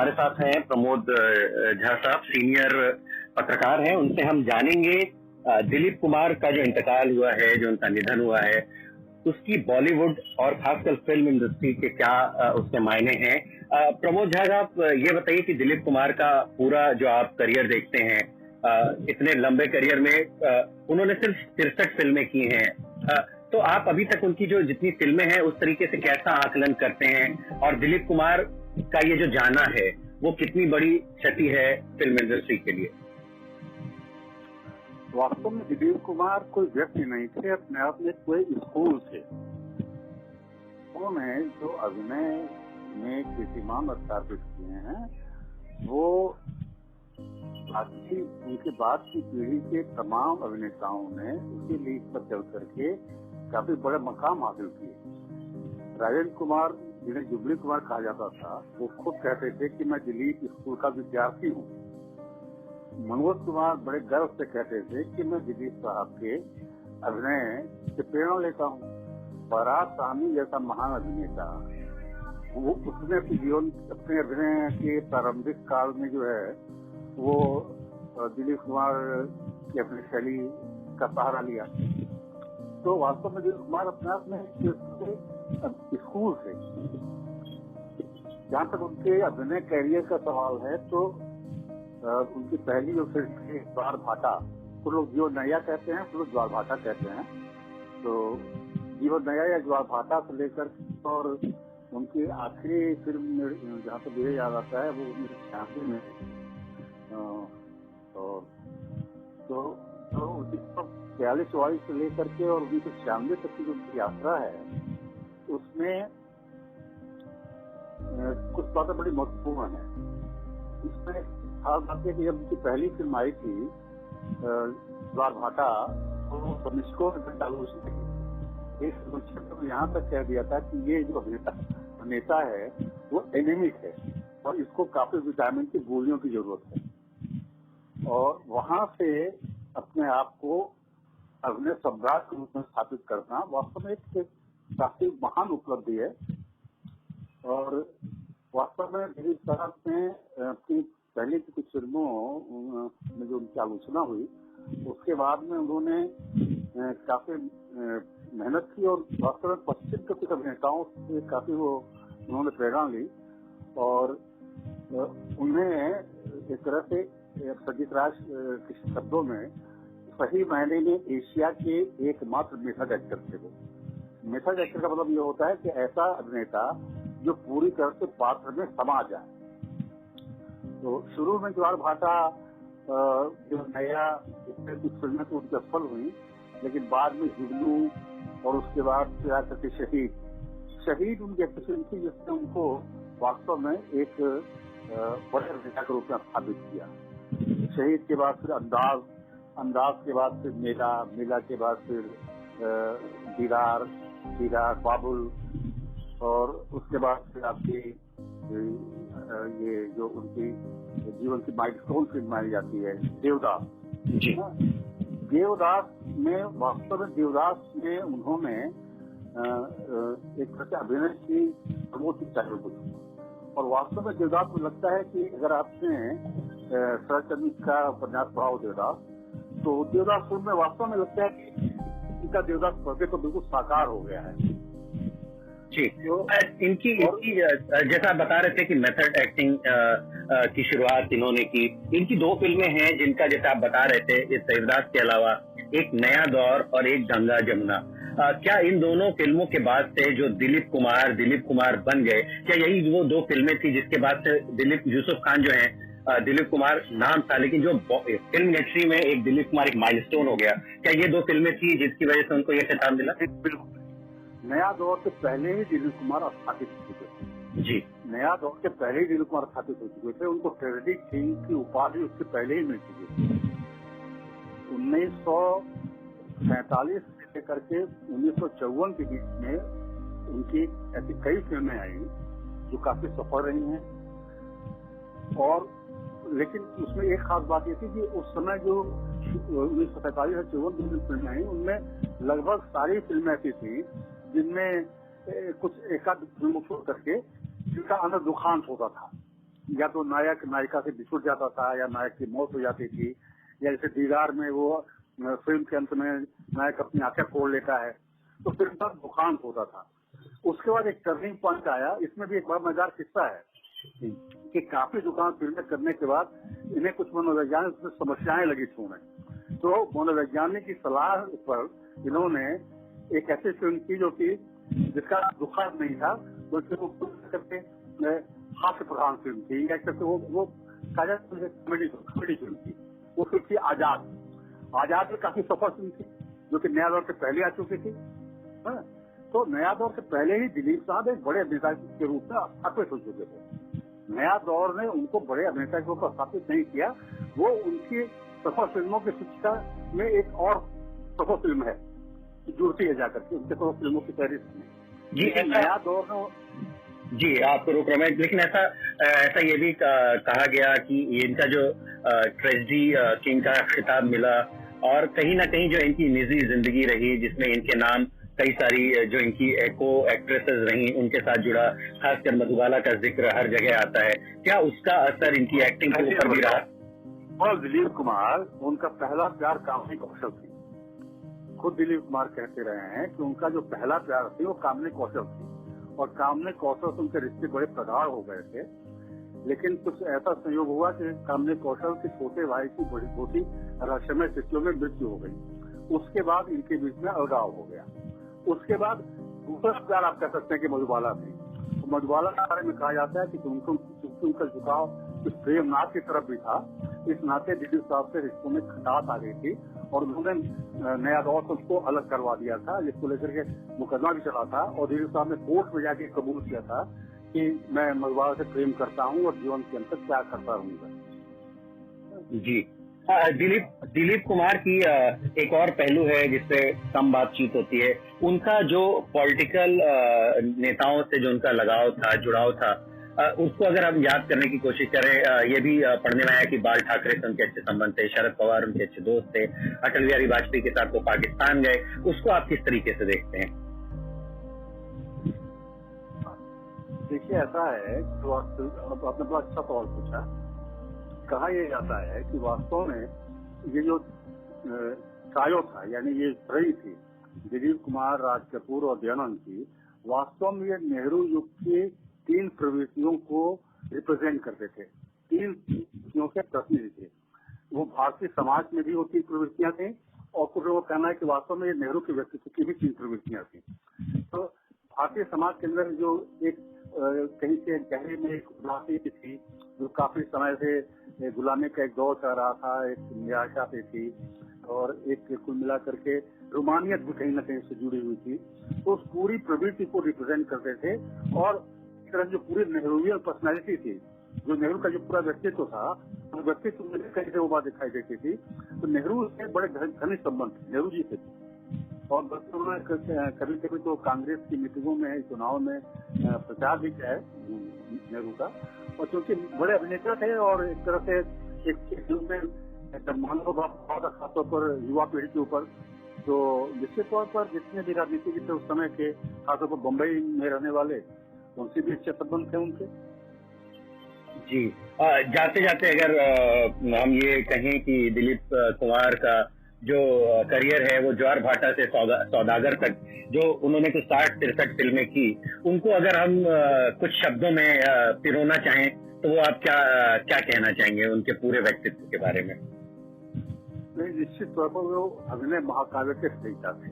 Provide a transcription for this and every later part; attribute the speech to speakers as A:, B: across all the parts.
A: हमारे साथ हैं प्रमोद झा साहब, सीनियर पत्रकार हैं। उनसे हम जानेंगे दिलीप कुमार का जो इंतकाल हुआ है, जो उनका निधन हुआ है, उसकी बॉलीवुड और खासकर फिल्म इंडस्ट्री के क्या उसके मायने हैं। प्रमोद झा साहब, ये बताइए कि दिलीप कुमार का पूरा जो आप करियर देखते हैं, इतने लंबे करियर में उन्होंने सिर्फ 63 फिल्में की हैं, तो आप अभी तक उनकी जो जितनी फिल्में हैं उस तरीके से कैसा आकलन करते हैं, और दिलीप कुमार का ये जो जाना है वो कितनी बड़ी क्षति है फिल्म इंडस्ट्री के लिए?
B: वास्तव में दिलीप कुमार कोई व्यक्ति नहीं थे, अपने आप में कोई स्कूल थे। उन्होंने जो अभिनय में कीर्तिमान स्थापित किए हैं वो बाकी उनके बाद की पीढ़ी के तमाम अभिनेताओं ने उसी लीग पर चल करके काफी बड़े मकाम हासिल किए। राजेंद्र कुमार, जिन्हें जुबली कुमार कहा जाता था, वो खुद कहते थे कि मैं दिलीप स्कूल का विद्यार्थी हूँ। मनोज कुमार बड़े गर्व से कहते थे कि मैं दिलीप साहब के अभिनय से प्रेरणा लेता हूँ। फरहाद सामी जैसा महान अभिनेता, वो उसने अपने जीवन, अपने अभिनय के प्रारंभिक काल में जो है वो दिलीप कुमार की अपनी शैली का सहारा लिया। तो वास्तव में दिलीप कुमार अपने आप में स्कूल थे। जहाँ तक उनके अभिनय कैरियर का सवाल है तो उनकी पहली जो फिल्म थी ज्वार भाटा, कुछ लोग जीवन नैया कहते हैं, कुछ लोग ज्वार भाटा कहते हैं। तो जीवन नैया या ज्वार भाटा से लेकर और उनकी आखिरी फिल्म जहाँ तक मुझे याद आता है वो 1986 में, तो 1942 से लेकर के और 1996 तक की जो यात्रा है उसमें कुछ बातें बड़ी महत्वपूर्ण है। इसमें खास बात है कि जब उनकी पहली फिल्म आई थी ज्वार भाटा, तो निष्को ने यहाँ तक कह दिया था कि ये जो अभिनेता है वो एनीमिक है और इसको काफी विटामिन की गोलियों की जरूरत है। और वहां से अपने आप को अभिनय सम्राट के रूप में स्थापित करना वास्तव में एक काफी महान उपलब्धि है। और वास्तव में दिलीप साहब ने अपनी पहले की कुछ फिल्मों में जो उनकी आलोचना हुई उसके बाद में उन्होंने काफी मेहनत की और वास्तव में पश्चिम के कुछ अभिनेताओं से काफी वो उन्होंने प्रेरणा ली और उन्हें एक तरह से संगीत राज के शब्दों में सही मायने में एशिया के एकमात्र मेथड एक्टर थे। वो मेथड एक्टर का मतलब ये होता है कि ऐसा अभिनेता जो पूरी तरह से पात्र में समा जाए। तो शुरू में ज्वार भाटा जो नया कुछ फिल्में तो उनकी सफल हुई, लेकिन बाद में जुगनू और उसके बाद शहीद उनकी अच्छी फिल्म थी जिसने उनको वास्तव में एक बड़े अभिनेता के रूप में स्थापित किया। शहीद के बाद फिर अंदाज के बाद फिर मेला के बाद फिर दीदार, बाबुल, और उसके बाद फिर आपकी ये जो उनकी जीवन की माइलस्टोन फिल्म मानी जाती है देवदास। देवदास में वास्तव में उन्होंने एक तरह से अभिनय की सर्वोच्च ऊंचाई को छुआ। और वास्तव में देवदास को लगता है कि अगर आपने शरदचंद्र का उपन्यास पढ़ा हो देवदास, तो देवदास फिल्म में वास्तव में लगता है कि इनका देवदास पर्दे तो बिल्कुल साकार हो गया है।
A: जी, इनकी जैसा आप बता रहे थे कि मेथड एक्टिंग की शुरुआत इन्होंने की। इनकी दो फिल्में हैं जिनका जैसा आप बता रहे थे, इस देवदास के अलावा एक नया दौर और एक गंगा जमुना। क्या इन दोनों फिल्मों के बाद से जो दिलीप कुमार बन गए, क्या यही वो दो फिल्में थी जिसके बाद से यूसुफ खान जो है, दिलीप कुमार नाम था लेकिन जो फिल्म इंडस्ट्री में एक दिलीप कुमार एक माइलस्टोन हो गया, क्या ये दो फिल्में थी जिसकी वजह से उनको ये खिताब मिला?
B: बिल्कुल, नया दौर से पहले ही दिलीप कुमार स्थापित हो चुके थे। जी, नया दौर के पहले ही दिलीप कुमार स्थापित हो चुके थे। उनको ट्रेजेडी किंग की उपाधि उससे पहले ही मिल चुकी थी। 1947 से लेकर के 1954 के बीच में उनकी ऐसी कई फिल्में आई जो काफी सफल रही हैं। और लेकिन उसमें एक खास बात ये थी कि उस समय जो 1947 से 54 की फिल्में आई उनमें लगभग सारी फिल्में ऐसी थी जिनमें कुछ एकाध फिल्मों छोड़ करके जिनका अंदर दुखांत होता था। या तो नायक नायिका से बिछुड़ जाता था या नायक की मौत हो जाती थी, या जैसे दीदार में वो फिल्म के अंत में नायक अपनी आंखें फोड़ लेता है, तो फिल्म का दुखांत होता था। उसके बाद एक टर्निंग पॉइंट आया। इसमें भी एक बड़ा मजेदार किस्सा है कि काफी दुकान फिल्में करने के बाद इन्हें कुछ मनोवैज्ञानिक समस्याएं लगी छूने, तो मनोवैज्ञानिक की सलाह पर इन्होंने एक ऐसी फिल्म की जो कि जिसका दुखांत नहीं था, बल्कि वो करके हास्य प्रधान फिल्म थी, या करके वो कॉमेडी फिल्म थी। वो फिल्म थी आजाद। आजाद में काफी सफल फिल्म थी, जो कि नया दौर से पहले आ चुकी थी। तो नया दौर से पहले ही दिलीप साहब एक बड़े अभिनेता के रूप में स्थापित हो चुके थे। नया दौर ने उनको बड़े अभिनेता के रूप में स्थापित नहीं किया, वो उनकी सफल फिल्मों की सूचिका में एक और सफल फिल्म है, जुड़ती है जाकर के उनके सफल फिल्मों की फहरिस्त में।
A: जी,
B: नया दौर ने
A: जी आपको रोक रहा हूं, लेकिन ऐसा ये भी कहा गया कि इनका जो ट्रेजेडी की इनका खिताब मिला, और कहीं ना कहीं जो इनकी निजी जिंदगी रही जिसमें इनके नाम कई सारी जो इनकी को एक्ट्रेसेस रही उनके साथ जुड़ा, खासकर मधुबाला का जिक्र हर जगह आता है, क्या उसका असर इनकी एक्टिंग के ऊपर भी रहा?
B: और दिलीप कुमार, उनका पहला प्यार कामनी कौशल थी। खुद दिलीप कुमार कहते रहे हैं कि उनका जो पहला प्यार थी वो कामनी कौशल थी, और कामनी कौशल से उनके रिश्ते बड़े प्रगाढ़ हो गए थे। लेकिन कुछ ऐसा संयोग हुआ कि कामनी कौशल के छोटे भाई की बड़ी छोटी रहस्यमय स्थितियों में मृत्यु हो गई। उसके बाद इनके बीच में अलगाव हो गया। उसके बाद दूसरा प्यार आप कह सकते हैं कि मधुबाला थी। तो मधुबाला के बारे में कहा जाता है कि उनका झुकाव इस प्रेम नाथ की तरफ भी था। इस नाते दिलीप साहब से रिश्तों में खटास आ गई थी, और उन्होंने नया दौर से उसको अलग करवा दिया था, जिसको लेकर के मुकदमा भी चला था। और दिलीप साहब ने कोर्ट में जाके कबूल किया था कि मैं मधुबाला से प्रेम करता हूँ और जीवन के अंत तक प्यार करता रहूंगा।
A: जी, दिलीप कुमार की एक और पहलू है जिससे कम बातचीत होती है, उनका जो पॉलिटिकल नेताओं से जो उनका लगाव था, जुड़ाव था, उसको अगर हम याद करने की कोशिश करें, ये भी पढ़ने में आया कि बाल ठाकरे से उनके अच्छे संबंध थे, शरद पवार उनके अच्छे दोस्त थे, अटल बिहारी वाजपेयी के साथ वो पाकिस्तान गए, उसको आप किस तरीके से देखते हैं?
B: देखिए, ऐसा है तो आपने बड़ा अच्छा सवाल पूछा। कहा यह जाता है कि वास्तव में ये जो ट्रायो था, यानी ये त्रयी थी, दिलीप कुमार, राज कपूर और दयानंद की, वास्तव में ये नेहरू युग की 3 प्रवृत्तियों को रिप्रेजेंट करते थे। 3 प्रवृत्तियों के प्रतिनिधि थे। वो भारतीय समाज में भी वो 3 प्रवृत्तियां थी, और कुछ लोगों का कहना है कि वास्तव में ये नेहरू के व्यक्तित्व की भी 3 प्रवृत्तियां थी। तो भारतीय समाज के अंदर जो एक कहीं से गहरे में एक उदासी थी, जो काफी समय से गुलामी का एक दौर चल रहा था, एक निराशा पे थी, और एक कुल मिला करके रोमानियत भी कहीं न कहीं से जुड़ी हुई थी। तो उस पूरी प्रवृत्ति को रिप्रेजेंट करते थे। और इस तरह जो पूरी नेहरूवियन पर्सनैलिटी थी, जो नेहरू का जो पूरा व्यक्तित्व था, उस व्यक्तित्व में कहीं से वो बात दिखाई देती थी। तो नेहरू से बड़े घनिष्ठ संबंध नेहरू जी से, और उन्होंने कभी कभी तो कांग्रेस की मीटिंगों में, चुनाव में प्रचार भी किया है नेहरू का। और क्योंकि बड़े अभिनेता थे, और एक तरह से एक मानव खासतौर पर युवा पीढ़ी के ऊपर, तो निश्चित तौर पर जितने भी राजनीतिक थे उस समय के, खासतौर पर बम्बई में रहने वाले, उनसे भी अच्छे संबंध थे उनके।
A: जी, जाते जाते अगर हम ये कहें कि दिलीप कुमार का जो करियर है वो ज्वार भाटा से सौदागर तक, जो उन्होंने कुछ 60-63 फिल्में की, उनको अगर हम कुछ शब्दों में पिरोना चाहें तो वो आप क्या कहना चाहेंगे उनके पूरे व्यक्तित्व के बारे में?
B: नहीं, निश्चित तौर पर वो अभिनय महाकाव्य के रचयिता थे।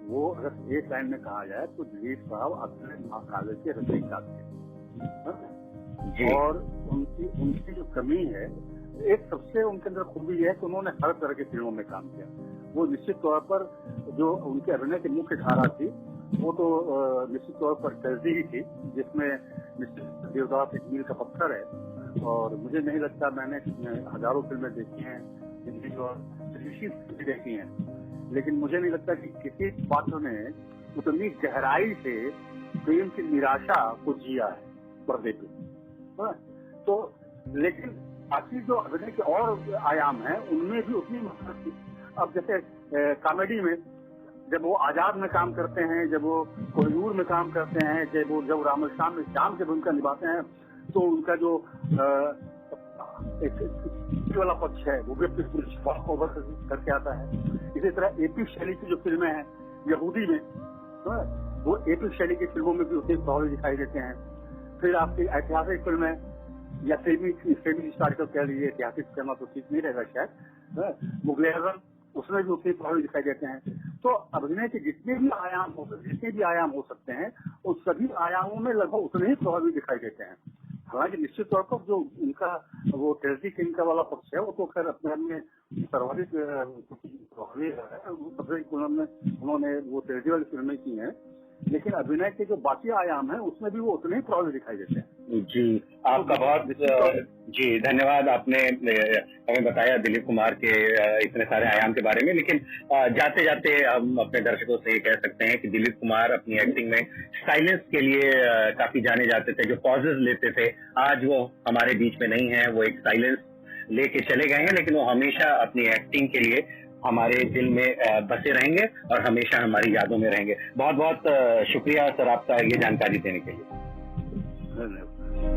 B: वो अगर एक लाइन में कहा जाए तो दिलीप साहब अभिनय महाकाव्य के रचयिता थे। और उनकी जो कमी है, एक सबसे उनके अंदर खूबी है कि उन्होंने हर तरह की फिल्मों में काम किया। वो निश्चित तौर पर जो उनके अभिनय की मुख्य धारा थी, वो तो निश्चित तौर पर ट्रेजेडी ही थी, जिसमें निश्चित देवदास एक मील का पत्थर है। और मुझे नहीं लगता, मैंने हजारों फिल्में देखी हैं, हिंदी और फिल्में देखी हैं, लेकिन मुझे नहीं लगता कि किसी पात्र ने उतनी गहराई से प्रेम की निराशा को जिया है पर्दे पे। तो लेकिन बाकी जो अभिनय के और आयाम हैं, उनमें भी उतनी मेहनत थी। अब जैसे कॉमेडी में जब वो आजाद में काम करते हैं, जब वो कोहिनूर में काम करते हैं, जब रामल श्याम में श्याम की भूमिका निभाते हैं, तो उनका जो एक वाला पक्ष है वो भी अपनी पूरी को ओवर करके आता है। इसी तरह एपी शैली की जो फिल्में हैं यहूदी में, वो एपी शैली की फिल्मों में भी उतने प्रभावी दिखाई देते हैं। फिर आपकी ऐतिहासिक फिल्में या सेमी हिस्टोरिकल कह लीजिए, ऐतिहासिक कहना तो ठीक नहीं रहेगा शायद, मुगल आजम, उसमें भी उतने प्रभावी दिखाई देते हैं। तो अभिनय के जितने भी आयाम हो सकते हैं, उन सभी आयामों में लगभग उतने ही प्रभावी दिखाई देते हैं। हालांकि निश्चित तौर पर जो उनका वो ट्रेजिडी किंग वाला पक्ष है वो तो खैर अपने में सर्वाधिक प्रभावी है। उन्होंने वो ट्रेजिडी वाली फिल्में की हैं, लेकिन अभिनय के जो बाकी आयाम है उसमें भी वो उतने ही प्रभावी दिखाई देते हैं।
A: जी, आपका बहुत जी धन्यवाद। आपने हमें बताया दिलीप कुमार के इतने सारे आयाम के बारे में, लेकिन जाते जाते हम अपने दर्शकों से ये कह सकते हैं कि दिलीप कुमार अपनी एक्टिंग में साइलेंस के लिए काफी जाने जाते थे, जो पॉजेज लेते थे। आज वो हमारे बीच में नहीं है, वो एक साइलेंस लेके चले गए हैं, लेकिन वो हमेशा अपनी एक्टिंग के लिए हमारे दिल में बसे रहेंगे और हमेशा हमारी यादों में रहेंगे। बहुत बहुत शुक्रिया सर आपका ये जानकारी देने के लिए।
B: धन्यवाद।